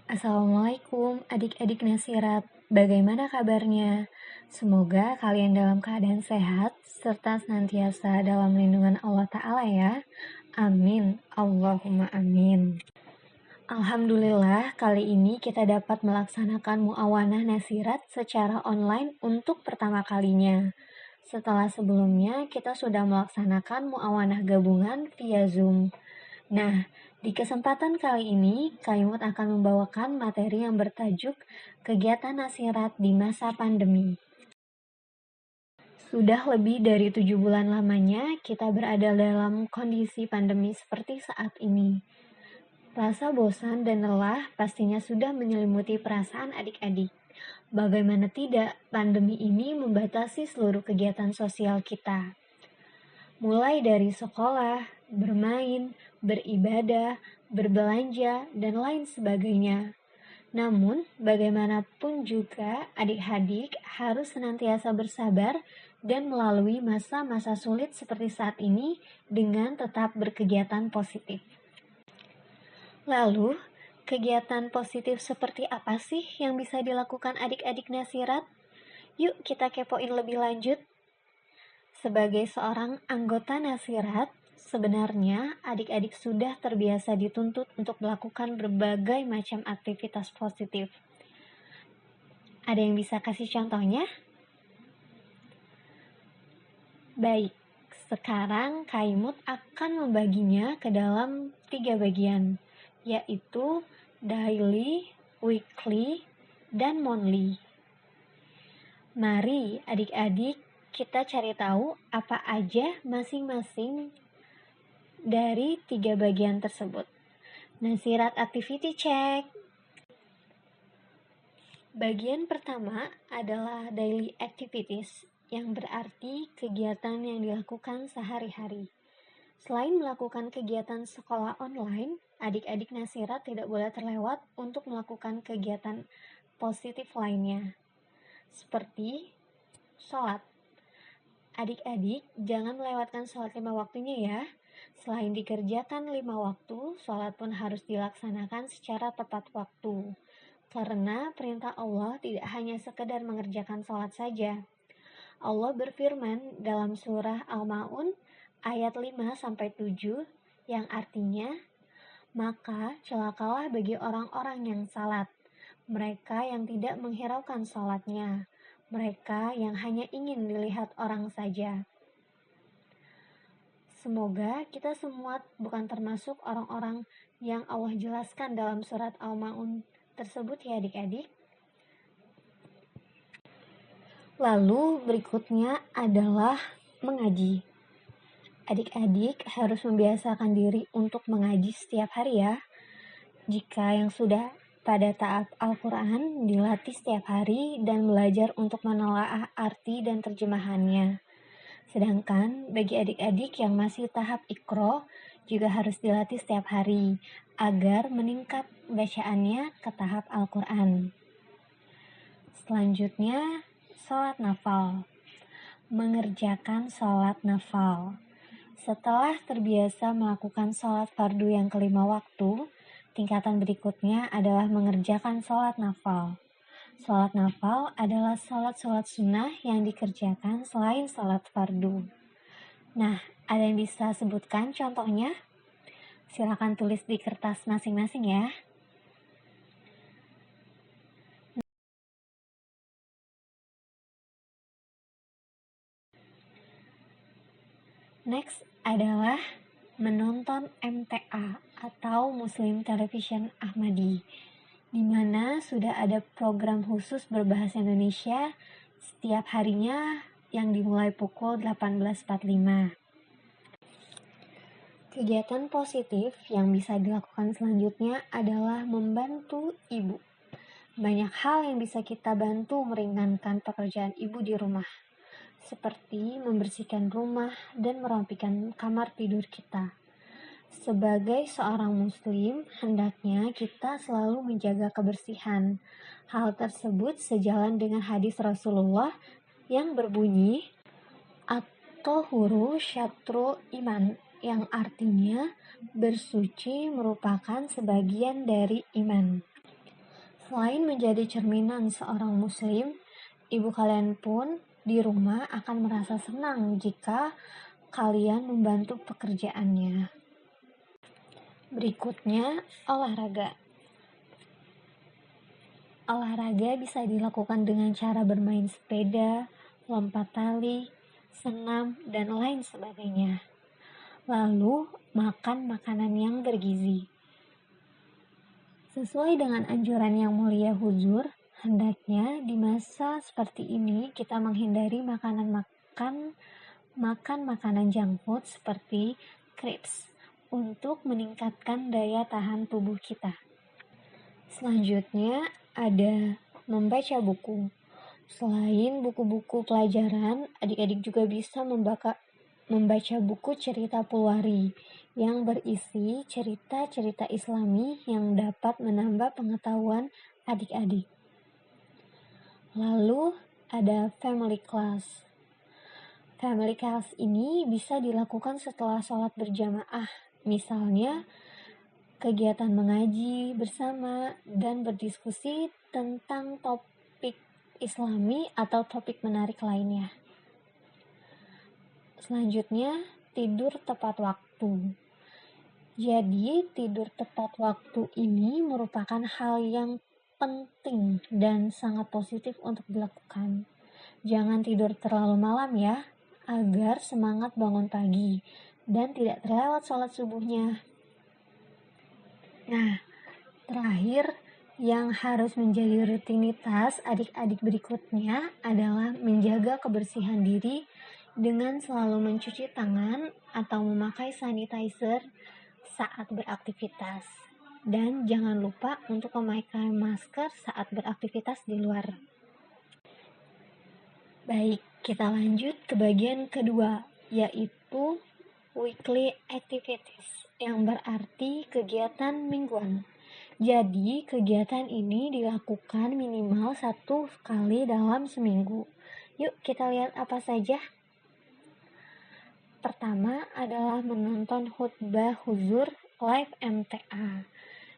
Assalamualaikum adik-adik Nasirat, bagaimana kabarnya? Semoga kalian dalam keadaan sehat, serta senantiasa dalam lindungan Allah Ta'ala ya. Amin, Allahumma amin. Alhamdulillah, kali ini kita dapat melaksanakan muawanah Nasirat secara online untuk pertama kalinya. Setelah sebelumnya, kita sudah melaksanakan muawanah gabungan via Zoom. Nah, di kesempatan kali ini, Kaimut akan membawakan materi yang bertajuk Kegiatan Nasirat di Masa Pandemi. Sudah lebih dari 7 bulan lamanya, kita berada dalam kondisi pandemi seperti saat ini. Rasa bosan dan lelah pastinya sudah menyelimuti perasaan adik-adik. Bagaimana tidak, pandemi ini membatasi seluruh kegiatan sosial kita. Mulai dari sekolah, bermain, beribadah, berbelanja, dan lain sebagainya. Namun, bagaimanapun juga adik-adik harus senantiasa bersabar dan melalui masa-masa sulit seperti saat ini dengan tetap berkegiatan positif. Lalu, kegiatan positif seperti apa sih yang bisa dilakukan adik-adik Nasirat? Yuk kita kepoin lebih lanjut. Sebagai seorang anggota Nasirat, sebenarnya adik-adik sudah terbiasa dituntut untuk melakukan berbagai macam aktivitas positif. Ada yang bisa kasih contohnya? Baik, sekarang Kaimut akan membaginya ke dalam 3 bagian, yaitu daily, weekly, dan monthly. Mari adik-adik kita cari tahu apa aja masing-masing dari 3 bagian tersebut. Nasirat activity check. Bagian pertama adalah daily activities, yang berarti kegiatan yang dilakukan sehari-hari. Selain melakukan kegiatan sekolah online, adik-adik Nasirat tidak boleh terlewat untuk melakukan kegiatan positif lainnya, seperti sholat. Adik-adik jangan melewatkan sholat 5 waktunya ya. Selain dikerjakan 5 waktu, sholat pun harus dilaksanakan secara tepat waktu. Karena perintah Allah tidak hanya sekedar mengerjakan sholat saja. Allah berfirman dalam surah Al-Ma'un ayat 5-7 yang artinya, maka celakalah bagi orang-orang yang salat, mereka yang tidak menghiraukan salatnya, mereka yang hanya ingin dilihat orang saja. Semoga kita semua bukan termasuk orang-orang yang Allah jelaskan dalam surat Al-Ma'un tersebut ya adik-adik. Lalu berikutnya adalah mengaji. Adik-adik harus membiasakan diri untuk mengaji setiap hari ya. Jika yang sudah pada taat Al-Quran dilatih setiap hari dan belajar untuk menelaah arti dan terjemahannya. Sedangkan bagi adik-adik yang masih tahap Iqra juga harus dilatih setiap hari agar meningkat bacaannya ke tahap Al-Quran. Selanjutnya, sholat nafal. Mengerjakan sholat nafal. Setelah terbiasa melakukan sholat fardu yang kelima waktu, tingkatan berikutnya adalah mengerjakan sholat nafal. Sholat nafal adalah sholat-sholat sunnah yang dikerjakan selain sholat fardu. Nah, ada yang bisa sebutkan contohnya? Silakan tulis di kertas masing-masing ya. Next adalah menonton MTA atau Muslim Television Ahmadi, di mana sudah ada program khusus berbahasa Indonesia setiap harinya yang dimulai pukul 18.45. Kegiatan positif yang bisa dilakukan selanjutnya adalah membantu ibu. Banyak hal yang bisa kita bantu meringankan pekerjaan ibu di rumah, seperti membersihkan rumah dan merapikan kamar tidur kita. Sebagai seorang muslim, hendaknya kita selalu menjaga kebersihan. Hal tersebut sejalan dengan hadis Rasulullah yang berbunyi, At-Tahuru Syatrul Iman, yang artinya bersuci merupakan sebagian dari iman. Selain menjadi cerminan seorang muslim, ibu kalian pun di rumah akan merasa senang jika kalian membantu pekerjaannya. Berikutnya, olahraga. Olahraga bisa dilakukan dengan cara bermain sepeda, lompat tali, senam, dan lain sebagainya. Lalu, makan makanan yang bergizi. Sesuai dengan anjuran Yang Mulia Huzur, hendaknya di masa seperti ini kita menghindari makan makanan junk food seperti crisps untuk meningkatkan daya tahan tubuh kita. Selanjutnya ada membaca buku. Selain buku-buku pelajaran, adik-adik juga bisa membaca buku cerita Pulwari yang berisi cerita-cerita Islami yang dapat menambah pengetahuan adik-adik. Lalu ada family class. Family class ini bisa dilakukan setelah sholat berjamaah, misalnya kegiatan mengaji bersama dan berdiskusi tentang topik Islami atau topik menarik lainnya. Selanjutnya, tidur tepat waktu. Jadi, tidur tepat waktu ini merupakan hal yang penting dan sangat positif untuk dilakukan. Jangan tidur terlalu malam ya, agar semangat bangun pagi dan tidak terlewat sholat subuhnya. Nah, terakhir yang harus menjadi rutinitas adik-adik berikutnya adalah menjaga kebersihan diri dengan selalu mencuci tangan atau memakai sanitizer saat beraktivitas. Dan jangan lupa untuk memakai masker saat beraktivitas di luar. Baik, kita lanjut ke bagian kedua, yaitu weekly activities, yang berarti kegiatan mingguan. Jadi, kegiatan ini dilakukan minimal 1 kali dalam seminggu. Yuk, kita lihat apa saja. Pertama adalah menonton khutbah Huzur live MTA.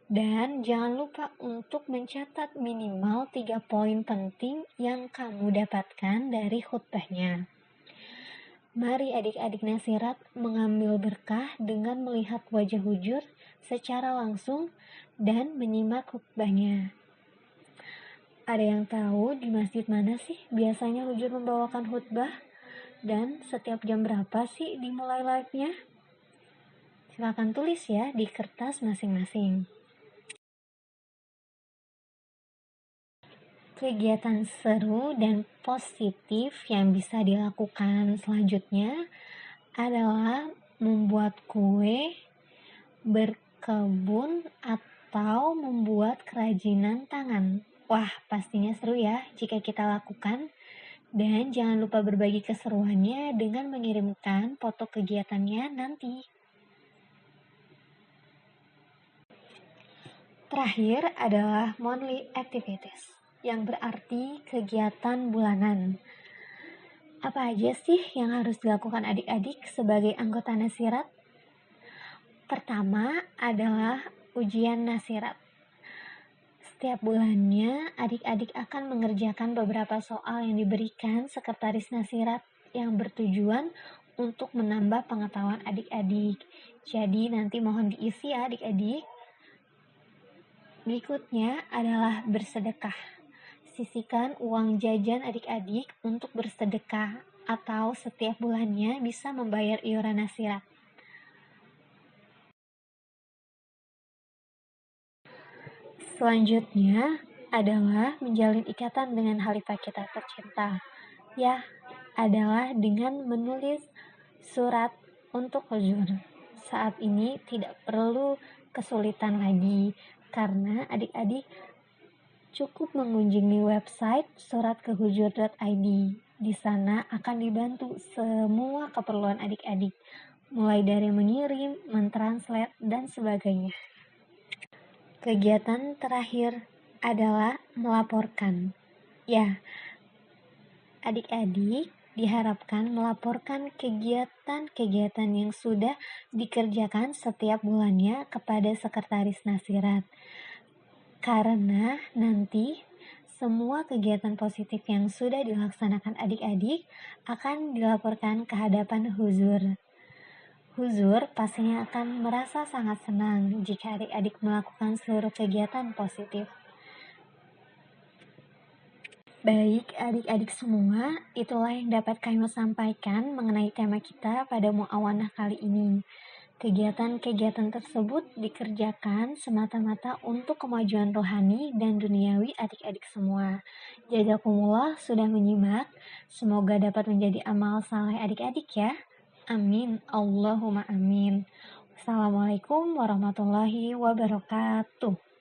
Dan jangan lupa untuk mencatat minimal 3 poin penting yang kamu dapatkan dari khutbahnya. Mari adik-adik nasirat mengambil berkah dengan melihat wajah Huzur secara langsung dan menyimak khutbahnya. Ada yang tahu di masjid mana sih biasanya Huzur membawakan khutbah? Dan setiap jam berapa sih dimulai live-nya? Silakan tulis ya di kertas masing-masing. Kegiatan seru dan positif yang bisa dilakukan selanjutnya adalah membuat kue, berkebun, atau membuat kerajinan tangan. Wah, pastinya seru ya jika kita lakukan. Dan jangan lupa berbagi keseruannya dengan mengirimkan foto kegiatannya nanti. Terakhir adalah monthly activities, yang berarti kegiatan bulanan. Apa aja sih yang harus dilakukan adik-adik sebagai anggota nasirat? Pertama adalah ujian nasirat. Setiap bulannya, adik-adik akan mengerjakan beberapa soal yang diberikan sekretaris nasirat yang bertujuan untuk menambah pengetahuan adik-adik. Jadi nanti mohon diisi ya adik-adik. Berikutnya adalah bersedekah. Sisihkan uang jajan adik-adik untuk bersedekah atau setiap bulannya bisa membayar iuran nasirat. Selanjutnya adalah menjalin ikatan dengan khalifah kita tercinta. Ya, adalah dengan menulis surat untuk Huzur. Saat ini tidak perlu kesulitan lagi karena adik-adik cukup mengunjungi website suratkeHuzur.id. Di sana akan dibantu semua keperluan adik-adik, mulai dari mengirim, mentranslate, dan sebagainya. Kegiatan terakhir adalah melaporkan. Ya, adik-adik diharapkan melaporkan kegiatan-kegiatan yang sudah dikerjakan setiap bulannya kepada sekretaris nasirat. Karena nanti semua kegiatan positif yang sudah dilaksanakan adik-adik akan dilaporkan ke hadapan Huzur. Huzur pastinya akan merasa sangat senang jika adik-adik melakukan seluruh kegiatan positif. Baik, adik-adik semua, itulah yang dapat kami sampaikan mengenai tema kita pada Mu'awanah kali ini. Kegiatan-kegiatan tersebut dikerjakan semata-mata untuk kemajuan rohani dan duniawi adik-adik semua. Jazakumullah sudah menyimak, semoga dapat menjadi amal saleh adik-adik ya. Amin, Allahumma amin. Assalamualaikum warahmatullahi wabarakatuh.